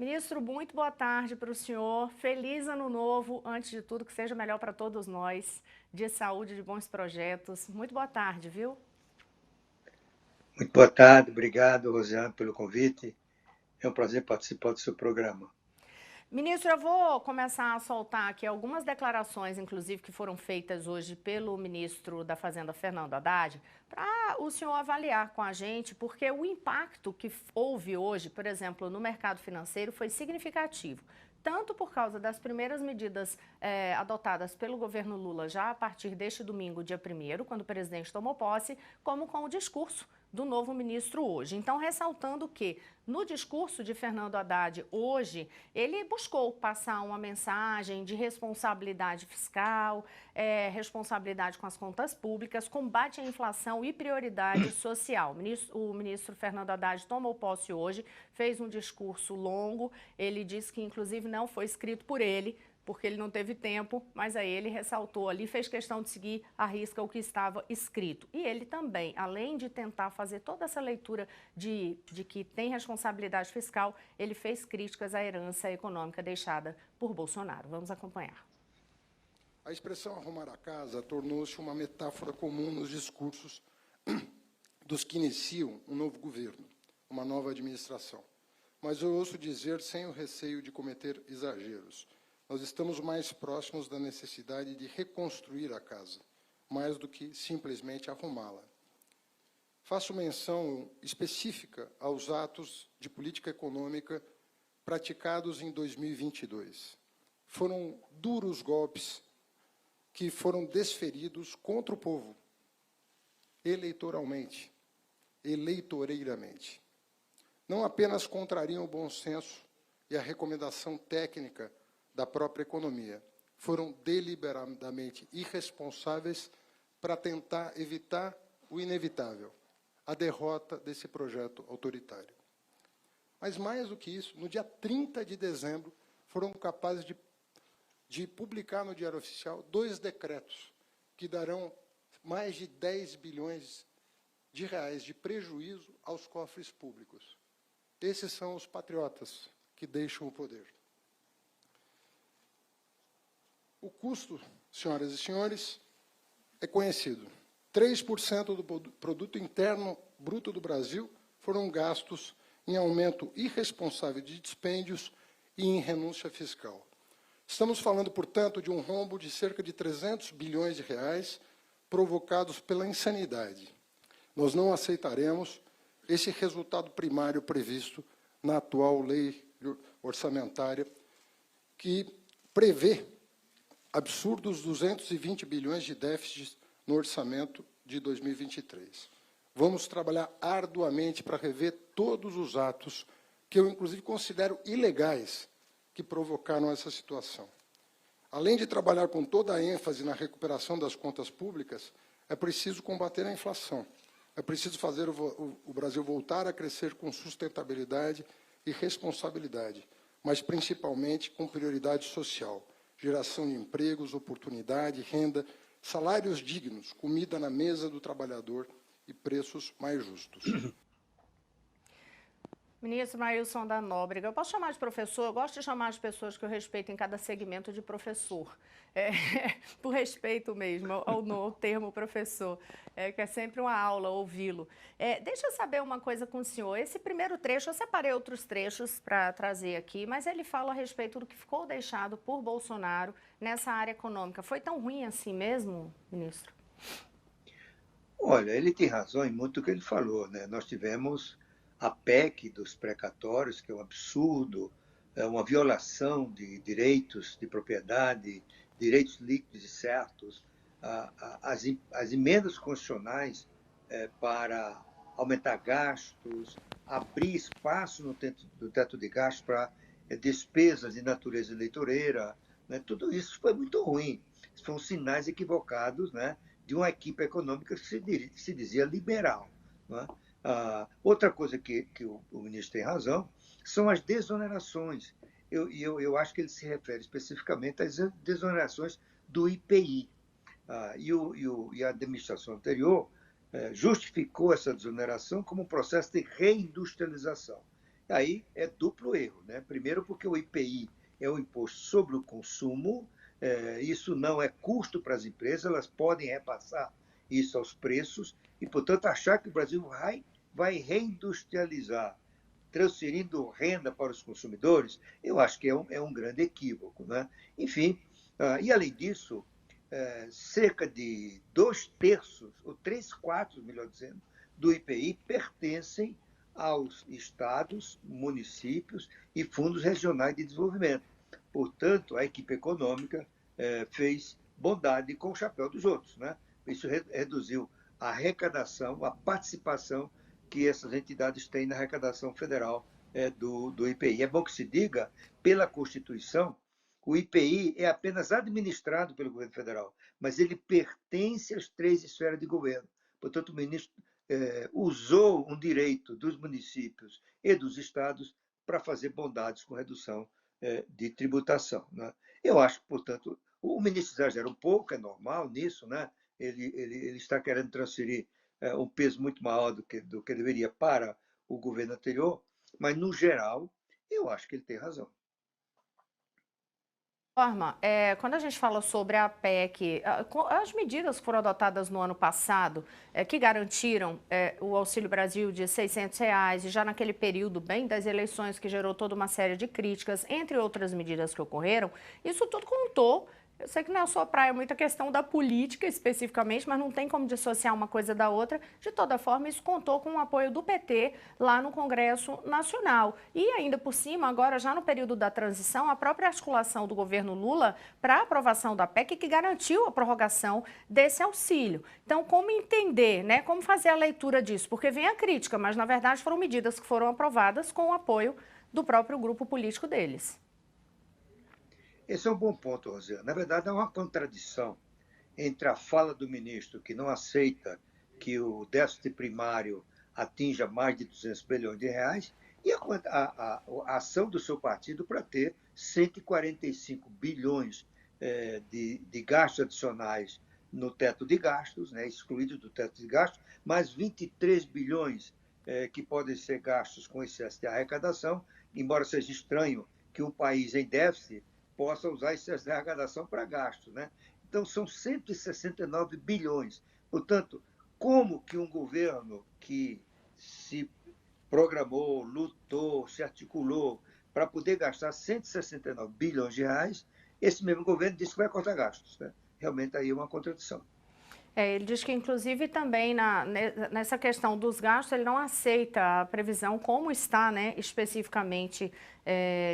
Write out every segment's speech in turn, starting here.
Ministro, muito boa tarde para o senhor. Feliz ano novo, antes de tudo, que seja melhor para todos nós. De saúde, de bons projetos. Muito boa tarde, viu? Muito boa tarde, obrigado, Rosiane, pelo convite. É um prazer participar do seu programa. Ministro, eu vou começar a soltar aqui algumas declarações, inclusive, que foram feitas hoje pelo ministro da Fazenda, Fernando Haddad, para o senhor avaliar com a gente, porque o impacto que houve hoje, por exemplo, no mercado financeiro foi significativo. Tanto por causa das primeiras medidas adotadas pelo governo Lula já a partir deste domingo, dia 1º, quando o presidente tomou posse, como com o discurso do novo ministro hoje. Então, ressaltando que no discurso de Fernando Haddad hoje, ele buscou passar uma mensagem de responsabilidade fiscal, responsabilidade com as contas públicas, combate à inflação e prioridade social. O ministro Fernando Haddad tomou posse hoje, fez um discurso longo, ele disse que inclusive não foi escrito por ele, porque ele não teve tempo, mas aí ele ressaltou ali, fez questão de seguir à risca o que estava escrito. E ele também, além de tentar fazer toda essa leitura de que tem responsabilidade fiscal, ele fez críticas à herança econômica deixada por Bolsonaro. Vamos acompanhar. A expressão arrumar a casa tornou-se uma metáfora comum nos discursos dos que iniciam um novo governo, uma nova administração. Mas eu ouço dizer, sem o receio de cometer exageros, nós estamos mais próximos da necessidade de reconstruir a casa, mais do que simplesmente arrumá-la. Faço menção específica aos atos de política econômica praticados em 2022. Foram duros golpes que foram desferidos contra o povo, eleitoreiramente. Não apenas contrariam o bom senso e a recomendação técnica da própria economia, foram deliberadamente irresponsáveis para tentar evitar o inevitável, a derrota desse projeto autoritário. Mas, mais do que isso, no dia 30 de dezembro, foram capazes de publicar no Diário Oficial 2 decretos que darão mais de 10 bilhões de reais de prejuízo aos cofres públicos. Esses são os patriotas que deixam o poder. O custo, senhoras e senhores, é conhecido. 3% do produto interno bruto do Brasil foram gastos em aumento irresponsável de dispêndios e em renúncia fiscal. Estamos falando, portanto, de um rombo de cerca de 300 bilhões de reais provocados pela insanidade. Nós não aceitaremos esse resultado primário previsto na atual lei orçamentária, que prevê absurdos 220 bilhões de déficit no orçamento de 2023. Vamos trabalhar arduamente para rever todos os atos que eu, inclusive, considero ilegais que provocaram essa situação. Além de trabalhar com toda a ênfase na recuperação das contas públicas, é preciso combater a inflação. É preciso fazer o Brasil voltar a crescer com sustentabilidade e responsabilidade, mas principalmente com prioridade social. Geração de empregos, oportunidade, renda, salários dignos, comida na mesa do trabalhador e preços mais justos. Ministro Maílson da Nóbrega, eu posso chamar de professor? Eu gosto de chamar de pessoas que eu respeito em cada segmento de professor. Por respeito mesmo ao termo professor, que é sempre uma aula ouvi-lo. Deixa eu saber uma coisa com o senhor. Esse primeiro trecho, eu separei outros trechos para trazer aqui, mas ele fala a respeito do que ficou deixado por Bolsonaro nessa área econômica. Foi tão ruim assim mesmo, ministro? Olha, ele tem razão em muito do que ele falou, né? Nós tivemos a PEC dos precatórios, que é um absurdo, é uma violação de direitos de propriedade, direitos líquidos e certos, as emendas constitucionais para aumentar gastos, abrir espaço no teto de gastos para despesas de natureza eleitoreira, né? Tudo isso foi muito ruim. Foram sinais equivocados, né, de uma equipe econômica que se dizia liberal. Né? Outra coisa que o ministro tem razão são as desonerações. Eu acho que ele se refere especificamente às desonerações do IPI. E a administração anterior justificou essa desoneração como um processo de reindustrialização. Aí é duplo erro, né? Primeiro porque o IPI é o imposto sobre o consumo, isso não é custo para as empresas, elas podem repassar isso aos preços e, portanto, achar que o Brasil vai reindustrializar, transferindo renda para os consumidores, eu acho que é um grande equívoco, né? Enfim, e além disso, cerca de 2/3, ou 3/4, melhor dizendo, do IPI pertencem aos estados, municípios e fundos regionais de desenvolvimento. Portanto, a equipe econômica fez bondade com o chapéu dos outros, né? Isso reduziu a arrecadação, a participação que essas entidades têm na arrecadação federal do IPI. É bom que se diga, pela Constituição, o IPI é apenas administrado pelo governo federal, mas ele pertence às 3 esferas de governo. Portanto, o ministro usou um direito dos municípios e dos estados para fazer bondades com redução de tributação, né? Eu acho, portanto, o ministro exagera um pouco, é normal nisso, né? Ele está querendo transferir um peso muito maior do que deveria para o governo anterior, mas, no geral, eu acho que ele tem razão. Quando a gente fala sobre a PEC, as medidas que foram adotadas no ano passado, que garantiram o Auxílio Brasil de R$600, e já naquele período bem das eleições que gerou toda uma série de críticas, entre outras medidas que ocorreram, isso tudo contou. Eu sei que não é a sua praia muita questão da política especificamente, mas não tem como dissociar uma coisa da outra. De toda forma, isso contou com o apoio do PT lá no Congresso Nacional. E ainda por cima, agora já no período da transição, a própria articulação do governo Lula para a aprovação da PEC que garantiu a prorrogação desse auxílio. Então, como entender, né? Como fazer a leitura disso? Porque vem a crítica, mas na verdade foram medidas que foram aprovadas com o apoio do próprio grupo político deles. Esse é um bom ponto, Rosiana. Na verdade, há uma contradição entre a fala do ministro, que não aceita que o déficit primário atinja mais de 200 bilhões de reais, e a ação do seu partido para ter 145 bilhões de gastos adicionais no teto de gastos, né, excluídos do teto de gastos, mais 23 bilhões que podem ser gastos com excesso de arrecadação, embora seja estranho que um país em déficit possa usar excesso de arrecadação para gastos, né? Então, são 169 bilhões. Portanto, como que um governo que se programou, lutou, se articulou para poder gastar 169 bilhões de reais, esse mesmo governo disse que vai cortar gastos, né? Realmente aí é uma contradição. Ele diz que, inclusive, também nessa questão dos gastos, ele não aceita a previsão como está, né, especificamente,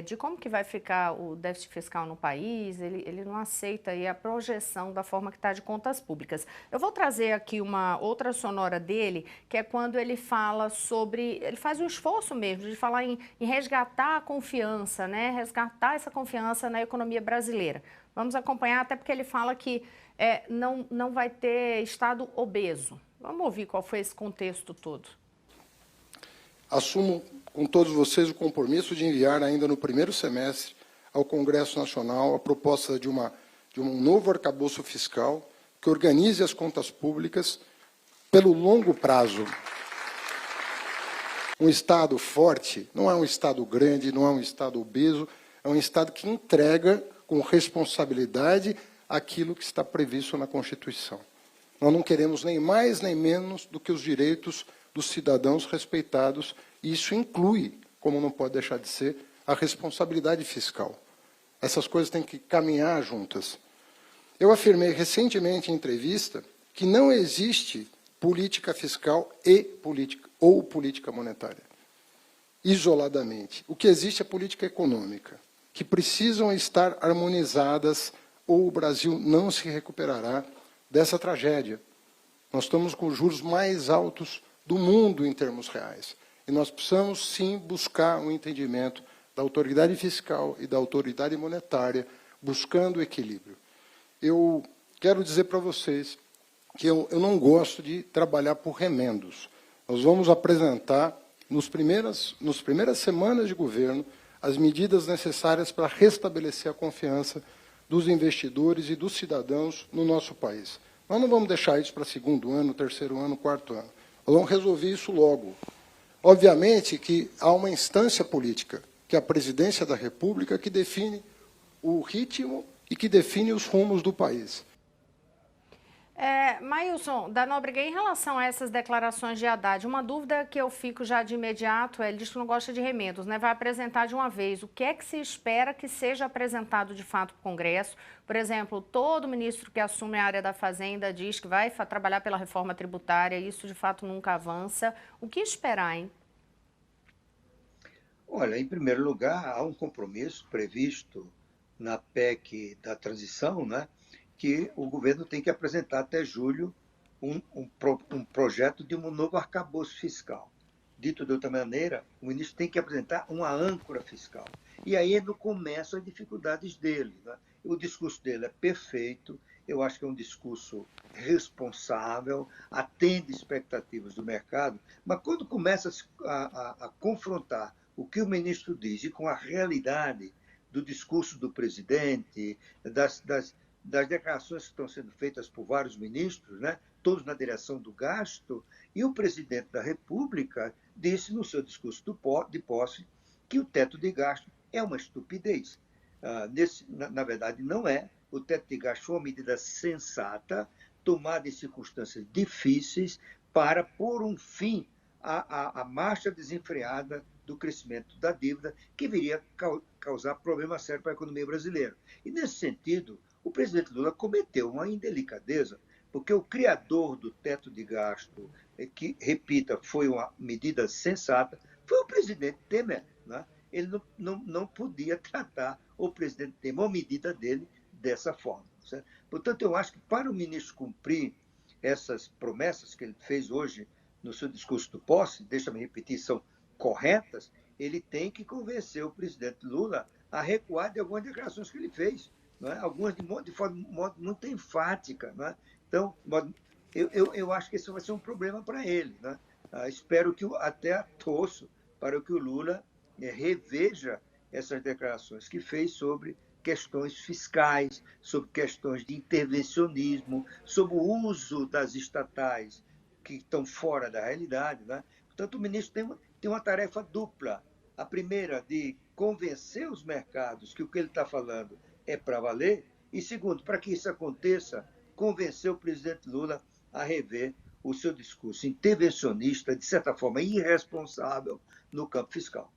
de como que vai ficar o déficit fiscal no país. Ele não aceita aí a projeção da forma que está de contas públicas. Eu vou trazer aqui uma outra sonora dele, que é quando ele fala sobre... Ele faz um esforço mesmo de falar em resgatar a confiança, né, resgatar essa confiança na economia brasileira. Vamos acompanhar, até porque ele fala que não vai ter estado obeso. Vamos ouvir qual foi esse contexto todo. Assumo com todos vocês o compromisso de enviar ainda no primeiro semestre ao Congresso Nacional a proposta de um novo arcabouço fiscal que organize as contas públicas pelo longo prazo. Um Estado forte não é um Estado grande, não é um Estado obeso, é um Estado que entrega com responsabilidade aquilo que está previsto na Constituição. Nós não queremos nem mais nem menos do que os direitos dos cidadãos respeitados, e isso inclui, como não pode deixar de ser, a responsabilidade fiscal. Essas coisas têm que caminhar juntas. Eu afirmei recentemente em entrevista que não existe política fiscal ou política monetária, isoladamente. O que existe é política econômica, que precisam estar harmonizadas ou o Brasil não se recuperará dessa tragédia. Nós estamos com os juros mais altos do mundo em termos reais. E nós precisamos, sim, buscar um entendimento da autoridade fiscal e da autoridade monetária, buscando o equilíbrio. Eu quero dizer para vocês que eu não gosto de trabalhar por remendos. Nós vamos apresentar, nas primeiras semanas de governo, as medidas necessárias para restabelecer a confiança dos investidores e dos cidadãos no nosso país. Nós não vamos deixar isso para segundo ano, terceiro ano, quarto ano. Nós vamos resolver isso logo. Obviamente que há uma instância política, que é a Presidência da República, que define o ritmo e que define os rumos do país. Maílson, da Nóbrega, em relação a essas declarações de Haddad, uma dúvida que eu fico já de imediato, ele diz que não gosta de remendos, né? Vai apresentar de uma vez. O que é que se espera que seja apresentado de fato para o Congresso? Por exemplo, todo ministro que assume a área da Fazenda diz que vai trabalhar pela reforma tributária, isso de fato nunca avança. O que esperar, hein? Olha, em primeiro lugar, há um compromisso previsto na PEC da transição, né, que o governo tem que apresentar até julho um projeto de um novo arcabouço fiscal. Dito de outra maneira, o ministro tem que apresentar uma âncora fiscal. E aí não começam as dificuldades dele. Né? O discurso dele é perfeito, eu acho que é um discurso responsável, atende expectativas do mercado, mas quando começa a confrontar o que o ministro diz e com a realidade do discurso do presidente, das declarações que estão sendo feitas por vários ministros, né, todos na direção do gasto, e o presidente da República disse no seu discurso de posse que o teto de gasto é uma estupidez. Na verdade, não é. O teto de gasto foi uma medida sensata, tomada em circunstâncias difíceis, para pôr um fim à marcha desenfreada do crescimento da dívida, que viria causar problema sério para a economia brasileira. E, nesse sentido, o presidente Lula cometeu uma indelicadeza, porque o criador do teto de gasto, que, repita, foi uma medida sensata, foi o presidente Temer. Né? Ele não podia tratar o presidente Temer, uma medida dele, dessa forma. Certo? Portanto, eu acho que para o ministro cumprir essas promessas que ele fez hoje no seu discurso do posse, deixa-me repetir, são corretas, ele tem que convencer o presidente Lula a recuar de algumas declarações que ele fez, não é? Algumas de forma muito enfática. Não é? Então, eu acho que isso vai ser um problema para ele. Né? Espero que, até torço para que o Lula reveja essas declarações que fez sobre questões fiscais, sobre questões de intervencionismo, sobre o uso das estatais que estão fora da realidade. Né? Portanto, o ministro tem uma tarefa dupla. A primeira, de convencer os mercados que o que ele está falando é para valer, e segundo, para que isso aconteça, convencer o presidente Lula a rever o seu discurso intervencionista, de certa forma irresponsável, no campo fiscal.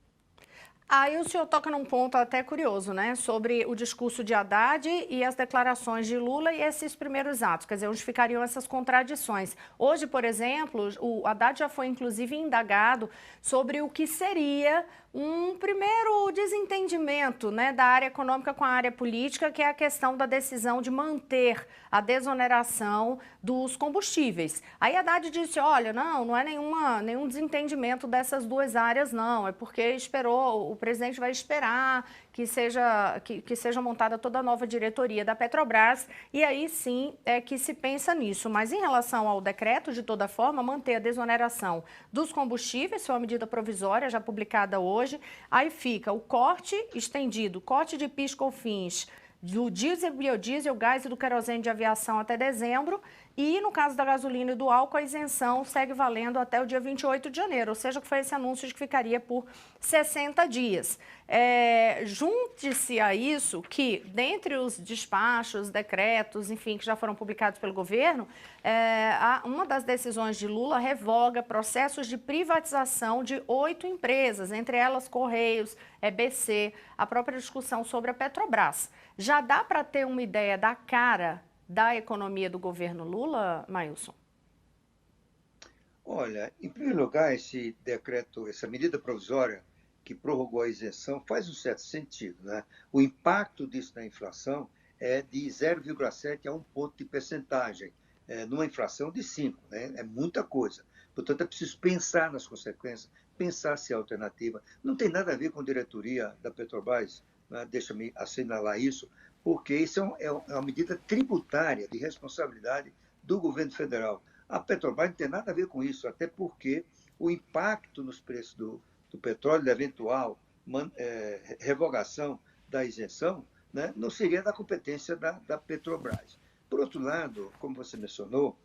Aí o senhor toca num ponto até curioso, né? Sobre o discurso de Haddad e as declarações de Lula e esses primeiros atos, quer dizer, onde ficariam essas contradições. Hoje, por exemplo, o Haddad já foi inclusive indagado sobre o que seria um primeiro desentendimento, né, da área econômica com a área política, que é a questão da decisão de manter a desoneração dos combustíveis. Aí Haddad disse, olha, não é nenhum desentendimento dessas duas áreas, não, é porque o presidente vai esperar que seja montada toda a nova diretoria da Petrobras, e aí sim é que se pensa nisso. Mas em relação ao decreto, de toda forma, manter a desoneração dos combustíveis, foi uma medida provisória já publicada hoje, aí fica o corte estendido, corte de PIS/COFINS, do diesel, biodiesel, gás e do querosene de aviação até dezembro, e no caso da gasolina e do álcool, a isenção segue valendo até o dia 28 de janeiro, ou seja, que foi esse anúncio de que ficaria por 60 dias. Junte-se a isso que, dentre os despachos, decretos, enfim, que já foram publicados pelo governo, uma das decisões de Lula revoga processos de privatização de 8 empresas, entre elas Correios, EBC, a própria discussão sobre a Petrobras. Já dá para ter uma ideia da cara da economia do governo Lula, Maílson? Olha, em primeiro lugar, esse decreto, essa medida provisória que prorrogou a isenção faz um certo sentido. Né? O impacto disso na inflação é de 0,7 a 1 ponto de percentagem, numa inflação de 5. Né? É muita coisa. Portanto, é preciso pensar nas consequências, pensar se é alternativa. Não tem nada a ver com a diretoria da Petrobras, né? Deixa-me assinalar isso, porque isso é uma medida tributária de responsabilidade do governo federal. A Petrobras não tem nada a ver com isso, até porque o impacto nos preços do petróleo, da eventual revogação da isenção, né, não seria da competência da Petrobras. Por outro lado, como você mencionou,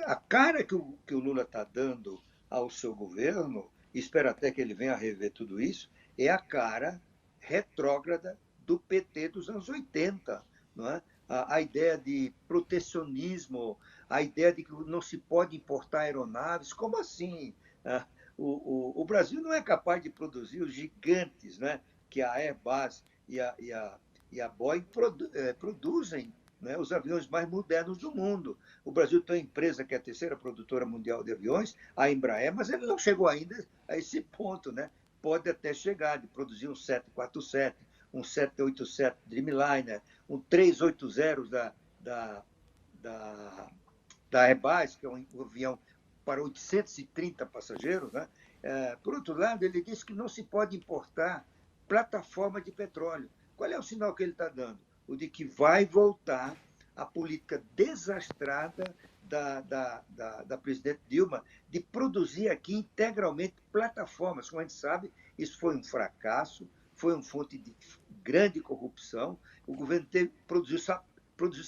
a cara que o Lula está dando ao seu governo, espero até que ele venha a rever tudo isso, é a cara retrógrada do PT dos anos 80, não é? A ideia de protecionismo, a ideia de que não se pode importar aeronaves, como assim? O Brasil não é capaz de produzir os gigantes, né, que a Airbus e a Boeing produzem, né, os aviões mais modernos do mundo. O Brasil tem uma empresa que é a terceira produtora mundial de aviões, a Embraer, mas ele não chegou ainda a esse ponto, né? Pode até chegar de produzir um 747, um 787 Dreamliner, um 380 da Airbus, que é um avião para 830 passageiros. Né? Por outro lado, ele disse que não se pode importar plataforma de petróleo. Qual é o sinal que ele está dando? O de que vai voltar a política desastrada da presidente Dilma de produzir aqui integralmente plataformas. Como a gente sabe, isso foi um fracasso, foi uma fonte de grande corrupção. O governo produziu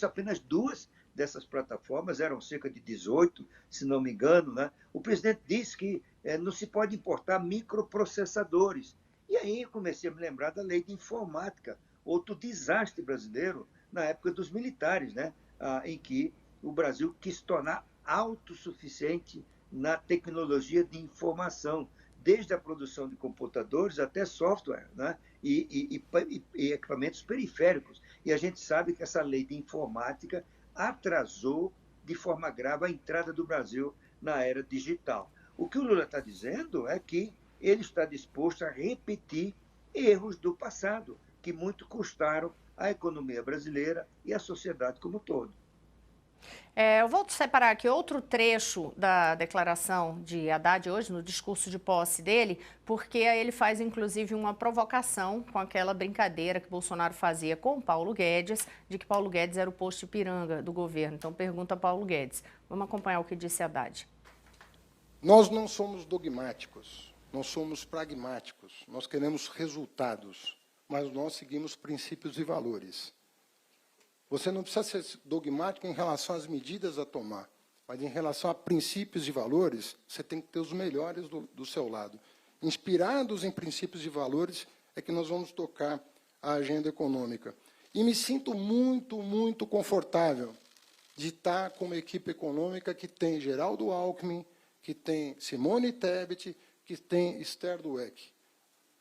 apenas 2 dessas plataformas, eram cerca de 18, se não me engano. Né? O presidente disse que não se pode importar microprocessadores. E aí comecei a me lembrar da lei de informática, outro desastre brasileiro na época dos militares, né? Em que o Brasil quis tornar autossuficiente na tecnologia de informação, desde a produção de computadores até software, né? e equipamentos periféricos. E a gente sabe que essa lei de informática atrasou de forma grave a entrada do Brasil na era digital. O que o Lula está dizendo é que ele está disposto a repetir erros do passado, que muito custaram a economia brasileira e a sociedade como um todo. Eu vou separar aqui outro trecho da declaração de Haddad hoje, no discurso de posse dele, porque aí ele faz inclusive uma provocação com aquela brincadeira que Bolsonaro fazia com Paulo Guedes, de que Paulo Guedes era o posto Ipiranga do governo. Então pergunta a Paulo Guedes. Vamos acompanhar o que disse Haddad. Nós não somos dogmáticos, nós somos pragmáticos, nós queremos resultados, mas nós seguimos princípios e valores. Você não precisa ser dogmático em relação às medidas a tomar, mas em relação a princípios e valores, você tem que ter os melhores do seu lado. Inspirados em princípios e valores é que nós vamos tocar a agenda econômica. E me sinto muito, muito confortável de estar com uma equipe econômica que tem Geraldo Alckmin, que tem Simone Tebet, que tem Esther Dweck.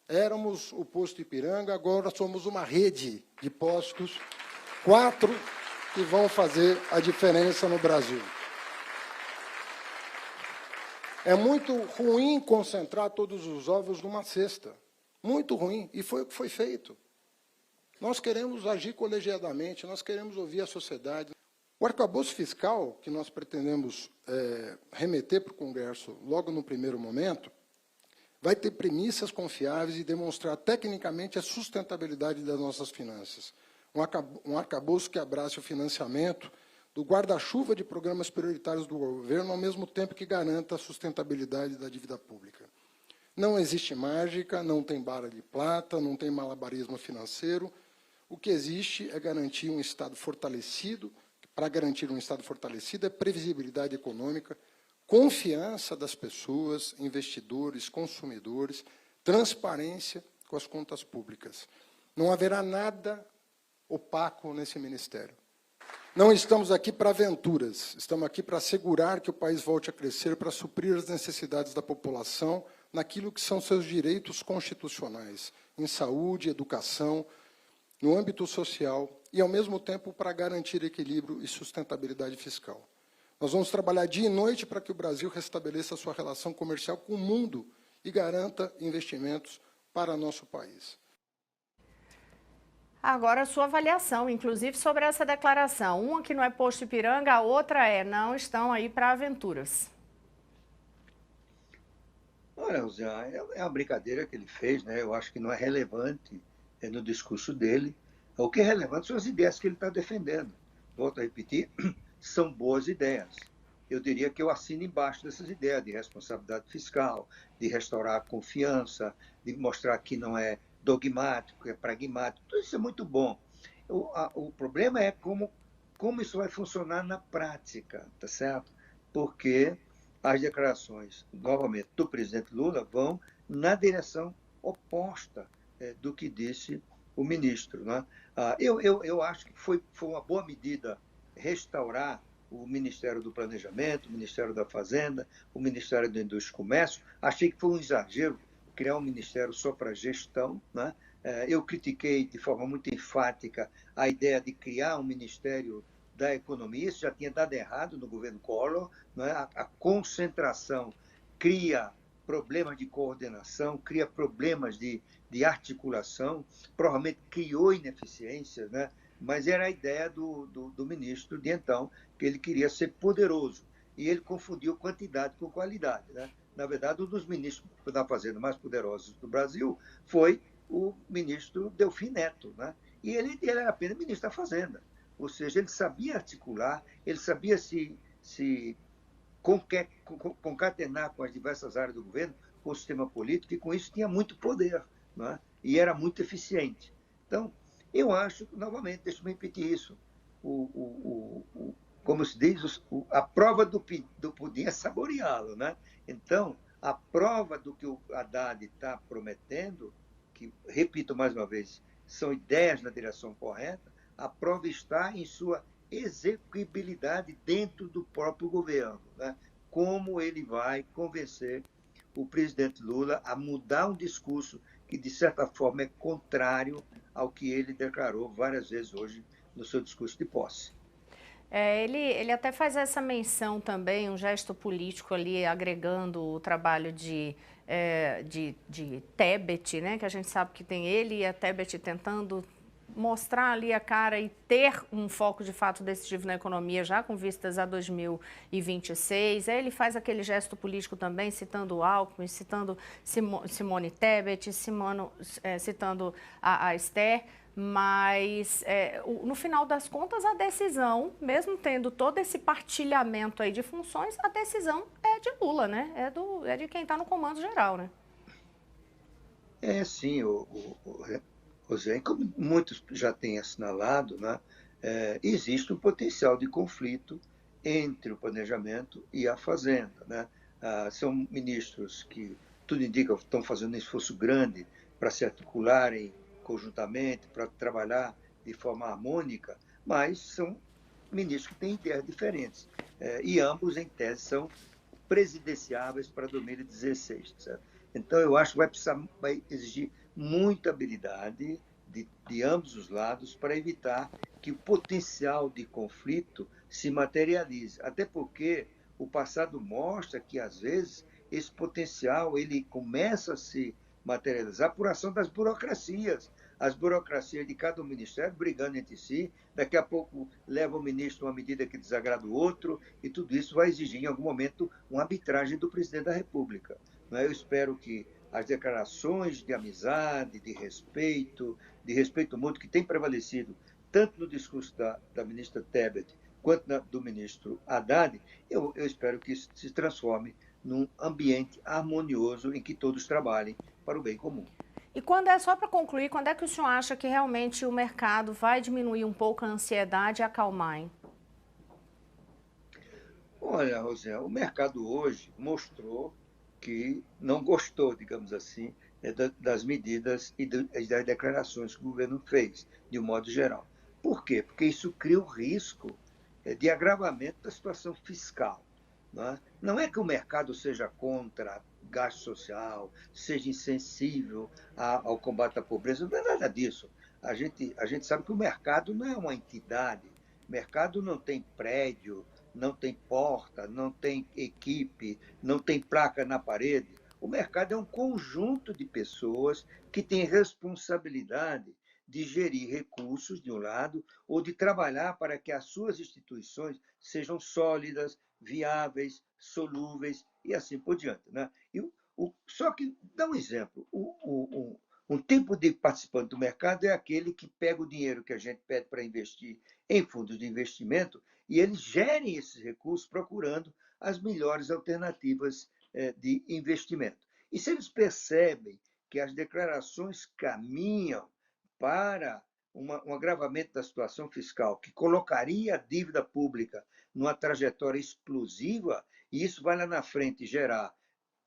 Éramos o posto Ipiranga, agora somos uma rede de postos, 4 que vão fazer a diferença no Brasil. É muito ruim concentrar todos os ovos numa cesta. Muito ruim. E foi o que foi feito. Nós queremos agir colegiadamente, nós queremos ouvir a sociedade. O arcabouço fiscal, que nós pretendemos remeter para o Congresso logo no primeiro momento, vai ter premissas confiáveis e demonstrar tecnicamente a sustentabilidade das nossas finanças. Um arcabouço que abrace o financiamento do guarda-chuva de programas prioritários do governo, ao mesmo tempo que garanta a sustentabilidade da dívida pública. Não existe mágica, não tem bala de prata, não tem malabarismo financeiro. O que existe é garantir um Estado fortalecido. Para garantir um Estado fortalecido é previsibilidade econômica, confiança das pessoas, investidores, consumidores, transparência com as contas públicas. Não haverá nada opaco nesse ministério. Não estamos aqui para aventuras, estamos aqui para assegurar que o país volte a crescer, para suprir as necessidades da população naquilo que são seus direitos constitucionais, em saúde, educação, no âmbito social e, ao mesmo tempo, para garantir equilíbrio e sustentabilidade fiscal. Nós vamos trabalhar dia e noite para que o Brasil restabeleça a sua relação comercial com o mundo e garanta investimentos para nosso país. Agora, a sua avaliação, inclusive, sobre essa declaração. Uma que não é posto Ipiranga, a outra não estão aí para aventuras. Olha, Rosiane, é uma brincadeira que ele fez, né? Eu acho que não é relevante no discurso dele. O que é relevante são as ideias que ele está defendendo. Volto a repetir, são boas ideias. Eu diria que eu assino embaixo dessas ideias de responsabilidade fiscal, de restaurar a confiança, de mostrar que não é dogmático, é pragmático. Tudo isso é muito bom. O problema é como isso vai funcionar na prática, tá certo? Porque as declarações, novamente, do presidente Lula vão na direção oposta do que disse o ministro. Né? Eu acho que foi uma boa medida restaurar o Ministério do Planejamento, o Ministério da Fazenda, o Ministério da Indústria e Comércio. Achei que foi um exagero criar um ministério só para gestão. Né? Eu critiquei de forma muito enfática a ideia de criar um Ministério da Economia, isso já tinha dado errado no governo Collor. Né? A concentração cria problemas de coordenação, cria problemas de articulação, provavelmente criou ineficiências, né? Mas era a ideia do ministro de então, que ele queria ser poderoso, e ele confundiu quantidade com qualidade. Né? Na verdade, um dos ministros da Fazenda mais poderosos do Brasil foi o ministro Delfim Neto, né? E ele era apenas ministro da Fazenda, ou seja, ele sabia articular, ele sabia se concatenar com as diversas áreas do governo, com o sistema político, e com isso tinha muito poder, né? E era muito eficiente. Então, eu acho, novamente, deixa eu repetir isso, como se diz, a prova do pudim é saboreá-lo. Né? Então, a prova do que o Haddad está prometendo, que, repito mais uma vez, são ideias na direção correta, a prova está em sua execuibilidade dentro do próprio governo. Né? Como ele vai convencer o presidente Lula a mudar um discurso que, de certa forma, é contrário ao que ele declarou várias vezes hoje no seu discurso de posse. Ele até faz essa menção também, um gesto político ali, agregando o trabalho de Tebet, né? Que a gente sabe que tem ele e a Tebet tentando mostrar ali a cara e ter um foco de fato decisivo na economia já com vistas a 2026. Aí ele faz aquele gesto político também, citando o Alckmin, citando Simone Tebet, citando a Esther. Mas, no final das contas, a decisão, mesmo tendo todo esse partilhamento aí de funções, a decisão é de Lula, né? É de quem está no comando geral, né? Sim, Rosé, como muitos já têm assinalado, né, existe um potencial de conflito entre o planejamento e a fazenda. Né? São ministros que, tudo indica, estão fazendo um esforço grande para se articularem conjuntamente, para trabalhar de forma harmônica, mas são ministros que têm ideias diferentes. E ambos, em tese, são presidenciáveis para 2016. Certo? Então, eu acho que vai exigir muita habilidade de ambos os lados para evitar que o potencial de conflito se materialize. Até porque o passado mostra que, às vezes, esse potencial ele começa a se materializar por ação das burocracias. As burocracias de cada ministério brigando entre si, daqui a pouco leva o ministro uma medida que desagrada o outro, e tudo isso vai exigir, em algum momento, uma arbitragem do presidente da República. Eu espero que as declarações de amizade, de respeito mútuo que tem prevalecido tanto no discurso da ministra Tebet quanto do ministro Haddad, eu espero que isso se transforme num ambiente harmonioso em que todos trabalhem para o bem comum. E só para concluir, quando é que o senhor acha que realmente o mercado vai diminuir um pouco a ansiedade e acalmar, hein? Olha, Rosé, o mercado hoje mostrou que não gostou, digamos assim, das medidas e das declarações que o governo fez, de um modo geral. Por quê? Porque isso cria o risco de agravamento da situação fiscal. Não é que o mercado seja contra gasto social, seja insensível ao combate à pobreza, não é nada disso. A gente sabe que o mercado não é uma entidade, o mercado não tem prédio, não tem porta, não tem equipe, não tem placa na parede. O mercado é um conjunto de pessoas que têm responsabilidade de gerir recursos, de um lado, ou de trabalhar para que as suas instituições sejam sólidas, viáveis, solúveis e assim por diante. Né? Só que, dá um exemplo, um tipo de participante do mercado é aquele que pega o dinheiro que a gente pede para investir em fundos de investimento e eles gerem esses recursos procurando as melhores alternativas de investimento. E se eles percebem que as declarações caminham para um agravamento da situação fiscal que colocaria a dívida pública numa trajetória explosiva, e isso vai lá na frente gerar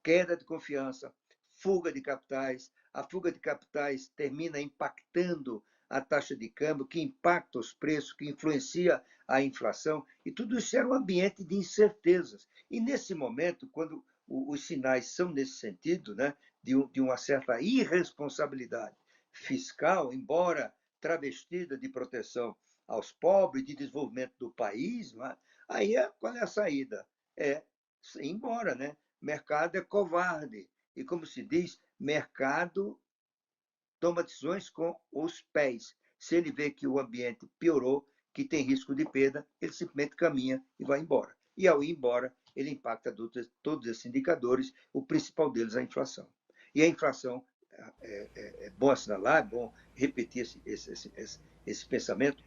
queda de confiança, fuga de capitais. A fuga de capitais termina impactando a taxa de câmbio, que impacta os preços, que influencia a inflação, e tudo isso era um ambiente de incertezas. E nesse momento, quando os sinais são nesse sentido, né, de uma certa irresponsabilidade fiscal, embora travestida de proteção aos pobres, de desenvolvimento do país, né, aí qual é a saída? É ir embora, né? Mercado é covarde. E, como se diz, mercado toma decisões com os pés. Se ele vê que o ambiente piorou, que tem risco de perda, ele simplesmente caminha e vai embora. E, ao ir embora, ele impacta todos esses indicadores, o principal deles é a inflação. E a inflação, é bom assinalar, é bom repetir esse pensamento,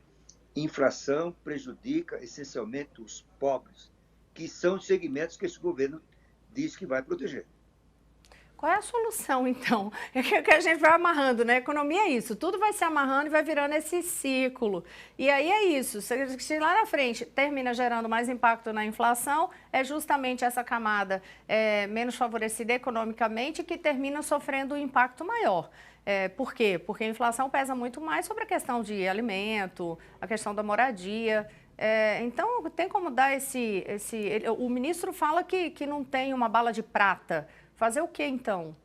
inflação prejudica essencialmente os pobres, que são os segmentos que esse governo diz que vai proteger. Qual é a solução, então? É que a gente vai amarrando, né? Economia é isso, tudo vai se amarrando e vai virando esse ciclo. E aí é isso, se lá na frente termina gerando mais impacto na inflação, é justamente essa camada menos favorecida economicamente que termina sofrendo um impacto maior. Por quê? Porque a inflação pesa muito mais sobre a questão de alimento, a questão da moradia. Então, tem como dar o ministro fala que não tem uma bala de prata. Fazer o que, então?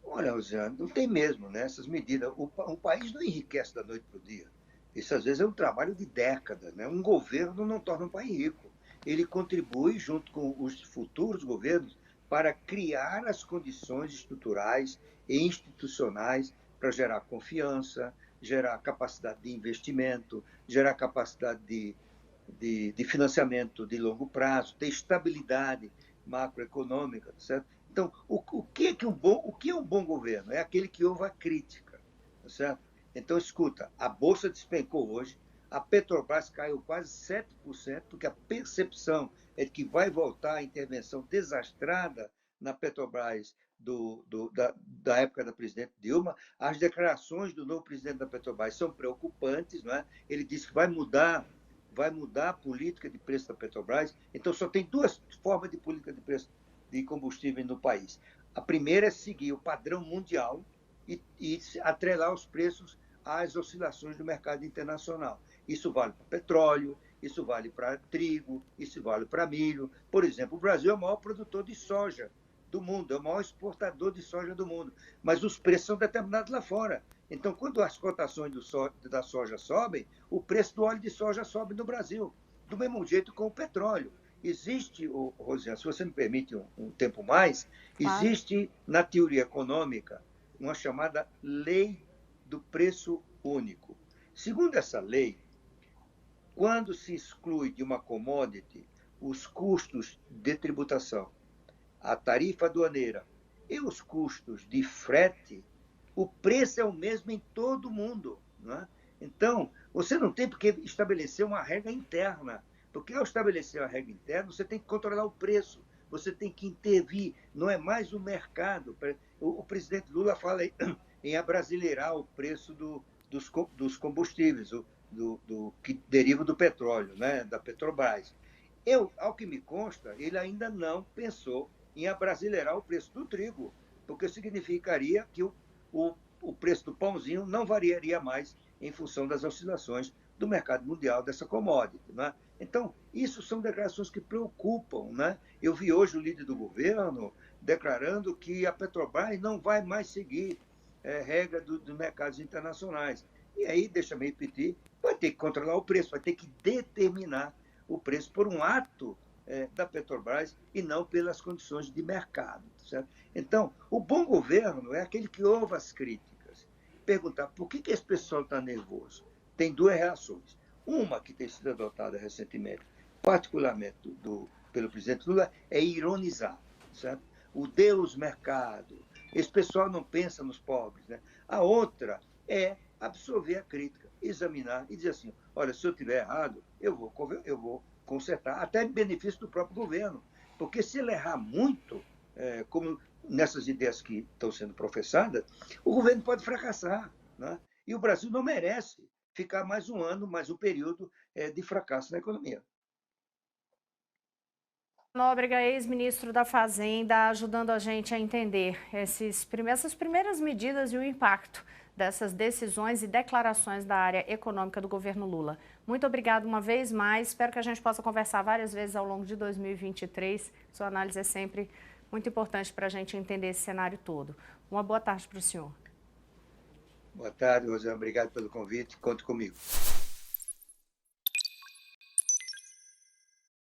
Olha, Rosiane, não tem mesmo, né? Essas medidas. O país não enriquece da noite para o dia. Isso, às vezes, é um trabalho de décadas, né? Um governo não torna um país rico. Ele contribui, junto com os futuros governos, para criar as condições estruturais e institucionais para gerar confiança, gerar capacidade de investimento, gerar capacidade de financiamento de longo prazo, ter estabilidade macroeconômica, certo? Então, o que é um bom governo? É aquele que ouve a crítica, certo? Então, escuta, a Bolsa despencou hoje, a Petrobras caiu quase 7%, porque a percepção é de que vai voltar a intervenção desastrada na Petrobras da época da presidente Dilma. As declarações do novo presidente da Petrobras são preocupantes, não é? Ele disse que vai mudar a política de preço da Petrobras. Então, só tem duas formas de política de preço de combustível no país. A primeira é seguir o padrão mundial e atrelar os preços às oscilações do mercado internacional. Isso vale para petróleo, isso vale para trigo, isso vale para milho. Por exemplo, o Brasil é o maior produtor de soja do mundo, é o maior exportador de soja do mundo, mas os preços são determinados lá fora. Então, quando as cotações da soja sobem, o preço do óleo de soja sobe no Brasil. Do mesmo jeito com o petróleo. Existe, Rosiane, se você me permite um tempo mais, Claro. existe na teoria econômica uma chamada lei do preço único. Segundo essa lei, quando se exclui de uma commodity os custos de tributação, a tarifa aduaneira e os custos de frete, o preço é o mesmo em todo o mundo. Não é? Então, você não tem por que estabelecer uma regra interna, porque ao estabelecer uma regra interna, você tem que controlar o preço, você tem que intervir, não é mais o mercado. O presidente Lula fala em abrasileirar o preço dos combustíveis, que deriva do petróleo, né, da Petrobras. Ao que me consta, ele ainda não pensou em abrasileirar o preço do trigo, porque significaria que o preço do pãozinho não variaria mais em função das oscilações do mercado mundial dessa commodity. Né? Então, isso são declarações que preocupam. Né? Eu vi hoje o líder do governo declarando que a Petrobras não vai mais seguir regra dos mercados internacionais. E aí, deixa-me repetir, vai ter que controlar o preço, vai ter que determinar o preço por um ato da Petrobras e não pelas condições de mercado. Certo? Então, o bom governo é aquele que ouve as críticas. Perguntar por que esse pessoal está nervoso? Tem duas reações. Uma que tem sido adotada recentemente, particularmente pelo presidente Lula, é ironizar. Certo? O Deus mercado. Esse pessoal não pensa nos pobres. Né? A outra é absorver a crítica, examinar e dizer assim, olha, se eu estiver errado, eu vou consertar, até em benefício do próprio governo. Porque se ele errar muito, como nessas ideias que estão sendo professadas, o governo pode fracassar. Né? E o Brasil não merece ficar mais um ano, mais um período de fracasso na economia. Nóbrega, ex-ministro da Fazenda, ajudando a gente a entender essas primeiras medidas e o impacto dessas decisões e declarações da área econômica do governo Lula. Muito obrigado uma vez mais, espero que a gente possa conversar várias vezes ao longo de 2023. Sua análise é sempre muito importante para a gente entender esse cenário todo. Uma boa tarde para o senhor. Boa tarde, Rosana. Obrigado pelo convite. Conte comigo.